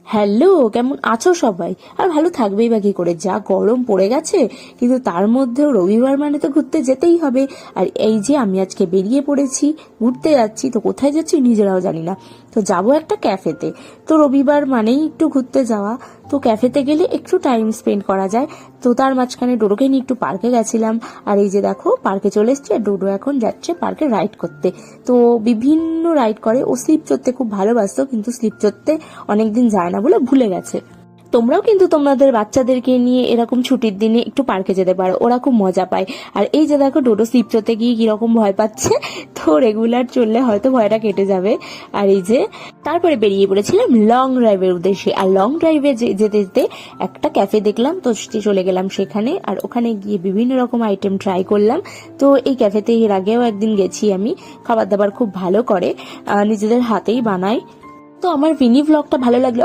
Hello, কেমন আছো সবাই? আর ভালো থাকবেই বা কি করে, যা গরম পড়ে গেছে। কিন্তু তার মধ্যেও রবিবার মানে তো ঘুরতে যেতেই হবে। আর এই যে আমি আজকে বেরিয়ে পড়েছি, ঘুরতে যাচ্ছি। তো কোথায় যাচ্ছি নিজেরাও জানি না। তো যাবো একটা ক্যাফেতে। তো রবিবার মানেই একটু ঘুরতে যাওয়া। তো ক্যাফেতে গেলে একটু টাইম স্পেন্ড করা যায়। তো তার মাঝখানে ডোডোকে নিয়ে একটু পার্কে গেছিলাম। আর এই যে দেখো পার্কে চলে এসেছি, আর ডোডো এখন যাচ্ছে পার্কে রাইড করতে। তো বিভিন্ন রাইড করে। ও স্লিপ চড়তে খুব ভালোবাসতো, কিন্তু স্লিপ চড়তে অনেকদিন যায় না বলে ভুলে গেছে। তোমরাও কিন্তু তোমাদের বাচ্চাদেরকে নিয়ে এরকম ছুটির দিনে একটু পার্কে যেতে পারো, ওরা খুব মজা পায়। আর এই যে দেখো ডোডো স্লিপ চড়তে গিয়ে কিরকম ভয় পাচ্ছে। তো রেগুলার চললে হয়তো ভয়টা কেটে যাবে। আর এই যে তারপরে বেরিয়ে পড়েছিলাম লং ড্রাইভের উদ্দেশ্যে। আর লং ড্রাইভে যেতে যেতে একটা ক্যাফে দেখলাম, তো চলে গেলাম সেখানে। আর ওখানে গিয়ে বিভিন্ন রকম আইটেম ট্রাই করলাম। তো এই ক্যাফেতে এর আগেও একদিন গেছি আমি। খাবার দাবার খুব ভালো করে, নিজেদের হাতেই বানায়। তো আমার মিনি ব্লগটা ভালো লাগলে